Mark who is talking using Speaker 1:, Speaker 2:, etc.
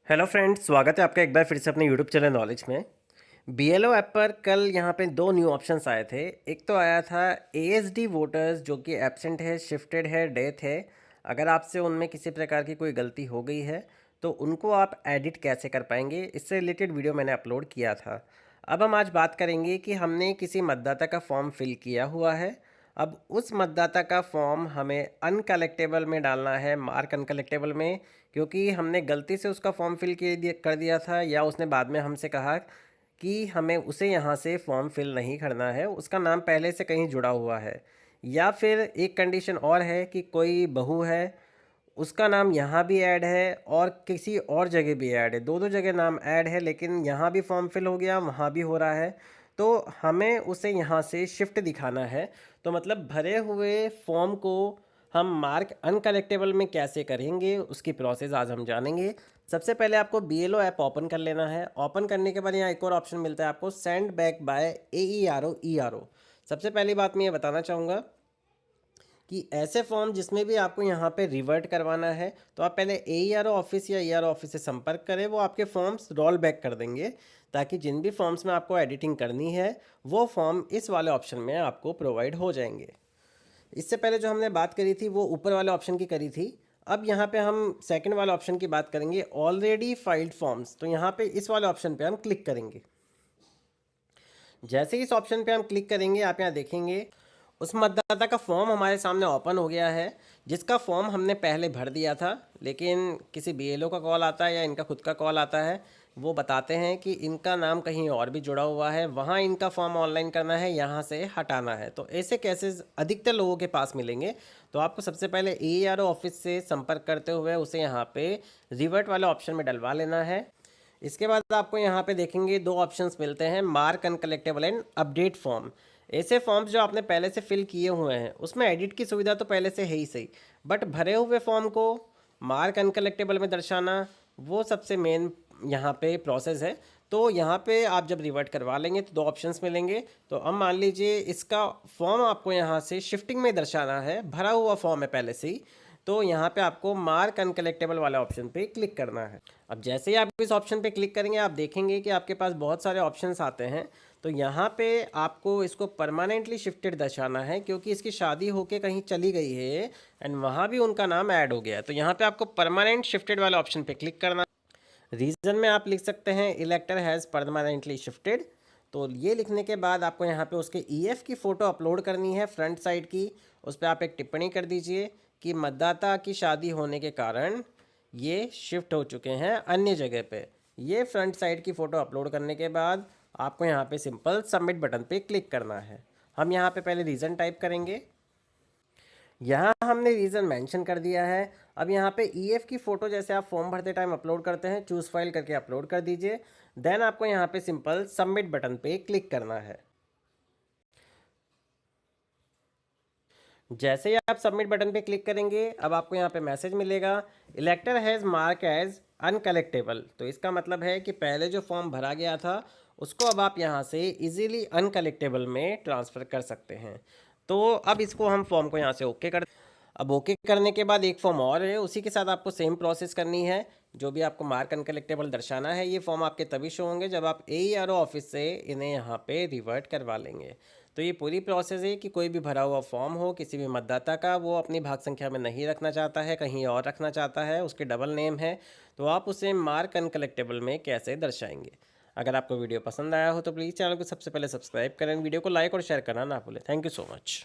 Speaker 1: Hello friends, स्वागत है आपका एक बार फिर से अपने यूट्यूब चैनल नॉलेज में। बीएलओ ऐप पर कल यहाँ पे दो न्यू ऑप्शंस आए थे। एक तो आया था एएसडी वोटर्स जो कि एब्सेंट है, शिफ्टेड है, डेथ है। अगर आपसे उनमें किसी प्रकार की कोई गलती हो गई है तो उनको आप एडिट कैसे कर पाएंगे, इससे रिलेटेड वीडियो मैंने अपलोड किया था। अब हम आज बात करेंगे कि हमने किसी मतदाता का फॉर्म फिल किया हुआ है। अब उस मतदाता का फॉर्म हमें अनकलेक्टेबल में डालना है, मार्क अनकलेक्टेबल में, क्योंकि हमने गलती से उसका फॉर्म फिल कर दिया था या उसने बाद में हमसे कहा कि हमें उसे यहाँ से फॉर्म फिल नहीं करना है, उसका नाम पहले से कहीं जुड़ा हुआ है। या फिर एक कंडीशन और है कि कोई बहू है, उसका नाम यहाँ भी ऐड है और किसी और जगह भी ऐड है, दो दो जगह नाम ऐड है, लेकिन यहाँ भी फॉर्म फिल हो गया, वहाँ भी हो रहा है। तो हमें उसे यहाँ से शिफ्ट दिखाना है। तो मतलब भरे हुए फॉर्म को हम मार्क अनकलेक्टेबल में कैसे करेंगे, उसकी प्रोसेस आज हम जानेंगे। सबसे पहले आपको बीएलओ ऐप ओपन कर लेना है। ओपन करने के बाद यहाँ एक और ऑप्शन मिलता है आपको, send back by AERO ERO। सबसे पहली बात मैं ये बताना चाहूँगा कि ऐसे फॉर्म जिसमें भी आपको यहाँ पे रिवर्ट करवाना है तो आप पहले AERO ऑफिस या ERO ऑफिस से संपर्क करें, वो आपके फॉर्म्स रोल बैक कर देंगे, ताकि जिन भी फॉर्म्स में आपको एडिटिंग करनी है वो फॉर्म इस वाले ऑप्शन में आपको प्रोवाइड हो जाएंगे। इससे पहले जो हमने बात करी थी वो ऊपर वाले ऑप्शन की करी थी। अब यहाँ पे हम सेकंड वाले ऑप्शन की बात करेंगे, ऑलरेडी फाइल्ड फॉर्म्स। तो यहाँ पे इस वाले ऑप्शन पे हम क्लिक करेंगे। जैसे ही इस ऑप्शन पे हम क्लिक करेंगे, आप यहाँ देखेंगे उस मतदाता का फॉर्म हमारे सामने ओपन हो गया है, जिसका फॉर्म हमने पहले भर दिया था। लेकिन किसी बीएलओ का कॉल आता है या इनका खुद का कॉल आता है, वो बताते हैं कि इनका नाम कहीं और भी जुड़ा हुआ है, वहाँ इनका फॉर्म ऑनलाइन करना है, यहाँ से हटाना है। तो ऐसे केसेस अधिकतर लोगों के पास मिलेंगे। तो आपको सबसे पहले AERO ऑफिस से संपर्क करते हुए उसे यहाँ पे रिवर्ट वाले ऑप्शन में डलवा लेना है। इसके बाद आपको यहाँ पे देखेंगे दो ऑप्शंस मिलते हैं, mark uncollectible and update form. ऐसे फॉर्म्स जो आपने पहले से फिल किए हुए हैं उसमें एडिट की सुविधा तो पहले से है ही सही, बट भरे हुए फॉर्म को मार्क अनकलेक्टेबल में दर्शाना वो सबसे मेन यहाँ पे प्रोसेस है। तो यहाँ पे आप जब रिवर्ट करवा लेंगे तो दो ऑप्शंस मिलेंगे। तो अब मान लीजिए इसका फॉर्म आपको यहाँ से शिफ्टिंग में दर्शाना है, भरा हुआ फॉर्म है पहले से ही, तो यहाँ पे आपको मार्क अनकलेक्टेबल वाले ऑप्शन पे क्लिक करना है। अब जैसे ही आप इस ऑप्शन पे क्लिक करेंगे, आप देखेंगे कि आपके पास बहुत सारे ऑप्शंस आते हैं। तो यहाँ पे आपको इसको परमानेंटली शिफ्टेड दर्शाना है, क्योंकि इसकी शादी होके कहीं चली गई है एंड वहाँ भी उनका नाम ऐड हो गया है। तो यहाँ पे आपको परमानेंट शिफ्टेड वाले ऑप्शन पे क्लिक करना। रीज़न में आप लिख सकते हैं इलेक्टर हैज़ परमानेंटली शिफ्टेड। तो ये लिखने के बाद आपको यहाँ पे उसके EF की फ़ोटो अपलोड करनी है, फ्रंट साइड की। उस पर आप एक टिप्पणी कर दीजिए कि मतदाता की शादी होने के कारण ये शिफ्ट हो चुके हैं अन्य जगह पे। ये फ्रंट साइड की फ़ोटो अपलोड करने के बाद आपको यहाँ पे सिंपल सबमिट बटन पे क्लिक करना है। हम यहाँ पे पहले रीज़न टाइप करेंगे। यहाँ हमने रीज़न मेंशन कर दिया है। अब यहाँ पे EF की फ़ोटो जैसे आप फॉर्म भरते टाइम अपलोड करते हैं, चूज़ फाइल करके अपलोड कर दीजिए। देन आपको यहाँ पे सिंपल सबमिट बटन पे क्लिक करना है। जैसे ही आप सबमिट बटन पे क्लिक करेंगे, अब आपको यहाँ पे मैसेज मिलेगा, elector has mark as uncollectable. तो इसका मतलब है कि पहले जो फॉर्म भरा गया था उसको अब आप यहाँ से इजीली अनकलेक्टेबल में ट्रांसफ़र कर सकते हैं। तो अब इसको हम फॉर्म को यहाँ से ओके कर। अब ओके करने के बाद एक फॉर्म और है, उसी के साथ आपको सेम प्रोसेस करनी है। जो भी आपको मार्क अनकलेक्टेबल दर्शाना है, ये फॉर्म आपके तभी शो होंगे जब आप AERO ऑफिस से इन्हें यहाँ पे रिवर्ट करवा लेंगे। तो ये पूरी प्रोसेस है कि कोई भी भरा हुआ फॉर्म हो किसी भी मतदाता का, वो अपनी भाग संख्या में नहीं रखना चाहता है, कहीं और रखना चाहता है, उसके डबल नेम है, तो आप उसे मार्क अनकलेक्टेबल में कैसे दर्शाएंगे। अगर आपको वीडियो पसंद आया हो तो प्लीज़ चैनल को सबसे पहले सब्सक्राइब करें, वीडियो को लाइक और शेयर करना ना भूलें। Thank you so much.